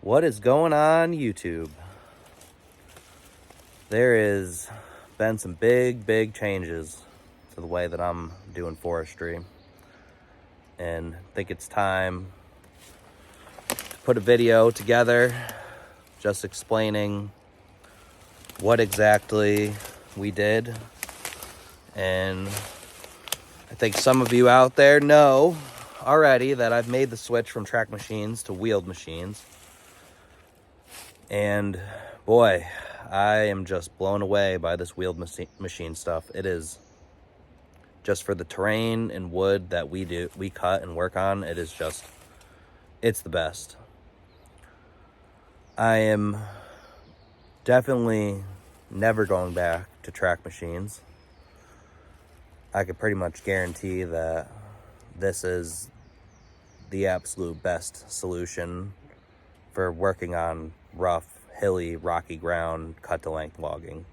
What is going on YouTube? There has been some big changes to the way that I'm doing forestry, and I think it's time to put a video together just explaining what exactly we did. And I think some of you out there know already that I've made the switch from track machines to wheeled machines. And boy, I am just blown away by this wheeled machine stuff. It is just for the terrain and wood that we cut and work on. It's the best. I am definitely never going back to track machines. I could pretty much guarantee that this is the absolute best solution for working on rough, hilly, rocky ground, cut-to-length logging.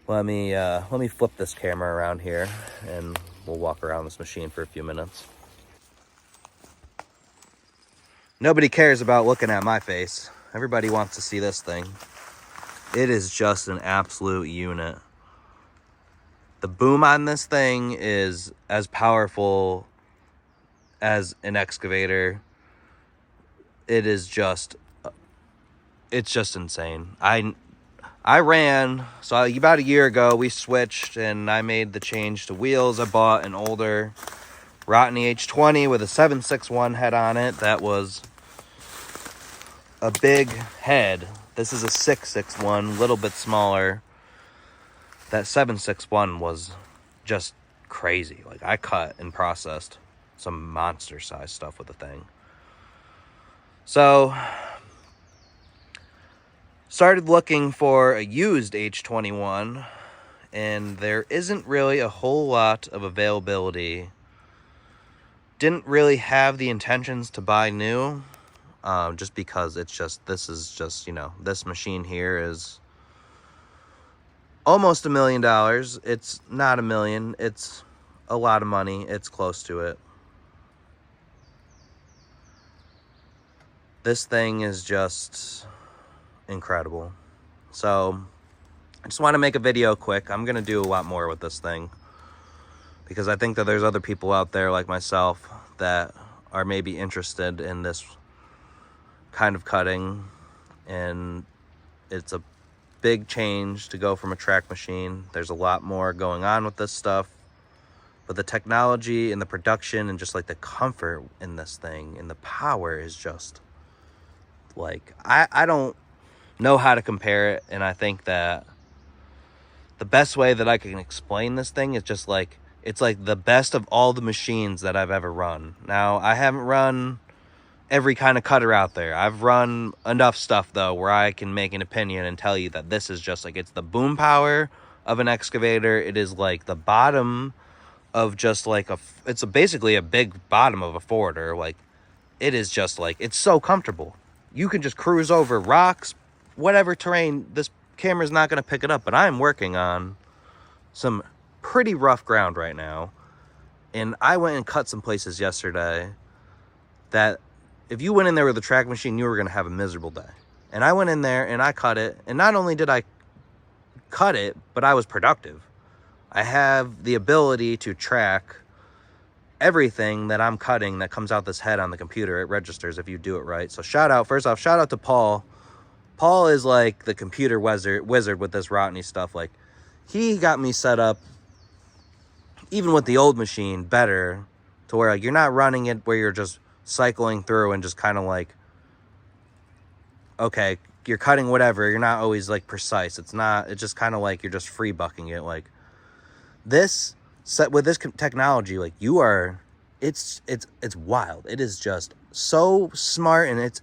Let me flip this camera around here, and we'll walk around this machine for a few minutes. Nobody cares about looking at my face. Everybody wants to see this thing. It is just an absolute unit. The boom on this thing is as powerful as an excavator. It's just insane. I ran, so about a year ago we switched and I made the change to wheels. I bought an older Rotney H20 with a 761 head on it. That was a big head. This is a 661, a little bit smaller. That 761 was just crazy. Like, I cut and processed some monster size stuff with the thing. So started looking for a used H21, and there isn't really a whole lot of availability. Didn't really have the intentions to buy new, just because this is just, this machine here is almost $1 million. It's not $1 million. It's a lot of money. It's close to it. This thing is just incredible. So I just want to make a video quick. I'm going to do a lot more with this thing, because I think that there's other people out there like myself that are maybe interested in this kind of cutting, and it's a big change to go from a track machine. There's a lot more going on with this stuff, but the technology and the production and just like the comfort in this thing and the power is just like, I don't know how to compare it. And I think that the best way that I can explain this thing is just like, it's like the best of all the machines that I've ever run. Now, I haven't run every kind of cutter out there. I've run enough stuff though where I can make an opinion and tell you that this is just like, it's the boom power of an excavator. It is like the bottom of just like it's basically a big bottom of a forwarder. Like, it is just like, it's so comfortable. You can just cruise over rocks, whatever terrain. This camera's not going to pick it up, but I'm working on some pretty rough ground right now. And I went and cut some places yesterday that if you went in there with a track machine, you were going to have a miserable day. And I went in there and I cut it. And not only did I cut it, but I was productive. I have the ability to track everything that I'm cutting that comes out this head on the computer. It registers if you do it right. So first off, shout out to Paul. Paul is like the computer wizard with this Rotney stuff. Like, he got me set up, even with the old machine, better to where like you're not running it where you're just cycling through and just kind of like, okay, you're cutting whatever. You're not always like precise. It's just kind of like you're just free bucking it. Like, this set with this technology, like, it's wild. It is just so smart. And it's,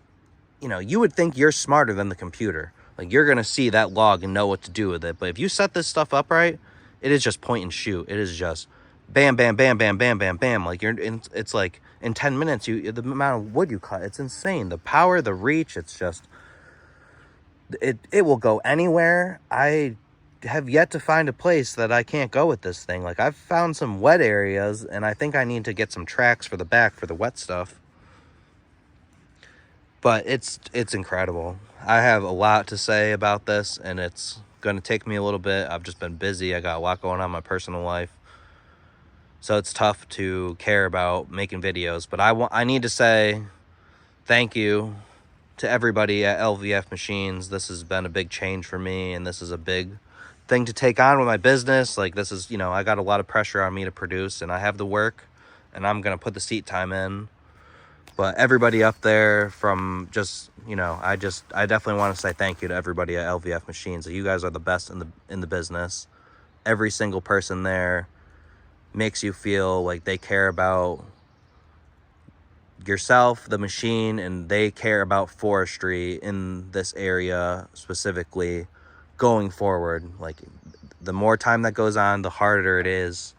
you would think you're smarter than the computer. Like, you're going to see that log and know what to do with it. But if you set this stuff up right, it is just point and shoot. It is just bam, bam, bam, bam, bam, bam, bam. Like, it's like in 10 minutes, the amount of wood you cut, it's insane. The power, the reach, it's just, it will go anywhere. I have yet to find a place that I can't go with this thing. Like, I've found some wet areas, and I think I need to get some tracks for the back for the wet stuff. But it's incredible. I have a lot to say about this, and it's going to take me a little bit. I've just been busy. I got a lot going on in my personal life. So it's tough to care about making videos. But I need to say thank you to everybody at LVF Machines. This has been a big change for me, and this is a big thing to take on with my business. Like, this is, you know, I got a lot of pressure on me to produce, and I have the work, and I'm going to put the seat time in. But everybody up there, from just, you know, I definitely want to say thank you to everybody at LVF Machines. You guys are the best in the business. Every single person there makes you feel like they care about yourself, the machine, and they care about forestry in this area specifically going forward. Like, the more time that goes on, the harder it is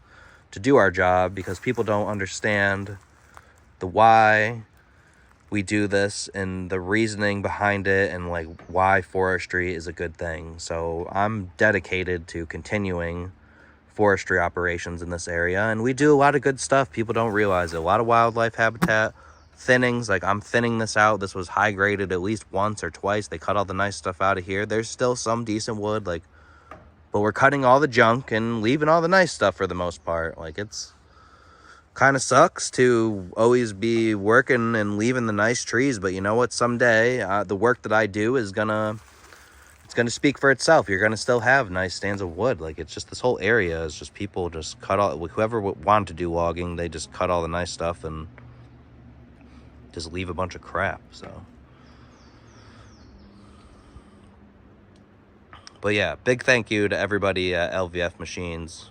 to do our job, because people don't understand the why we do this and the reasoning behind it, and like why forestry is a good thing. So I'm dedicated to continuing forestry operations in this area, and we do a lot of good stuff. People don't realize it. A lot of wildlife habitat thinnings. Like, I'm thinning this out. This was high graded at least once or twice. They cut all the nice stuff out of here. There's still some decent wood, like, but we're cutting all the junk and leaving all the nice stuff for the most part. Like, it's kind of sucks to always be working and leaving the nice trees, but you know what, someday the work that I do is gonna speak for itself. You're gonna still have nice stands of wood. Like, it's just, this whole area is just, people just cut all, whoever wanted to do logging, they just cut all the nice stuff and just leave a bunch of crap. So, but yeah, big thank you to everybody at LVF Machines.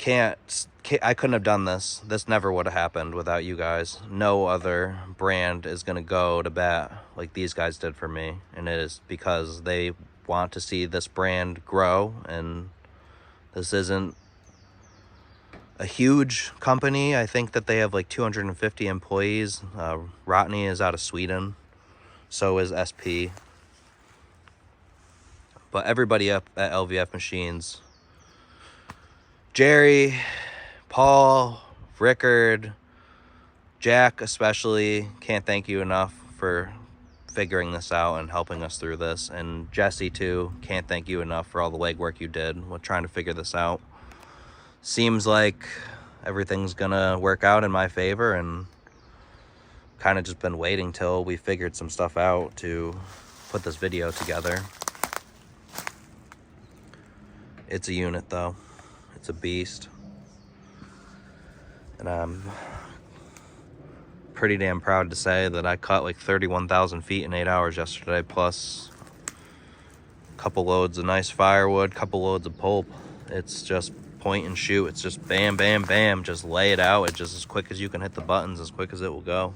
I couldn't have done this. This never would have happened without you guys. No other brand is going to go to bat like these guys did for me. And it is because they want to see this brand grow. And this isn't a huge company. I think that they have like 250 employees. Rotney is out of Sweden. So is SP. But everybody up at LVF Machines, Jerry, Paul, Rickard, Jack especially, can't thank you enough for figuring this out and helping us through this. And Jesse too, can't thank you enough for all the legwork you did with trying to figure this out. Seems like everything's gonna work out in my favor, and kind of just been waiting till we figured some stuff out to put this video together. It's a unit though. It's a beast. And I'm pretty damn proud to say that I cut like 31,000 feet in 8 hours yesterday, plus a couple loads of nice firewood, couple loads of pulp. It's just point and shoot. It's just bam, bam, bam. Just lay it out. It's just as quick as you can hit the buttons, as quick as it will go.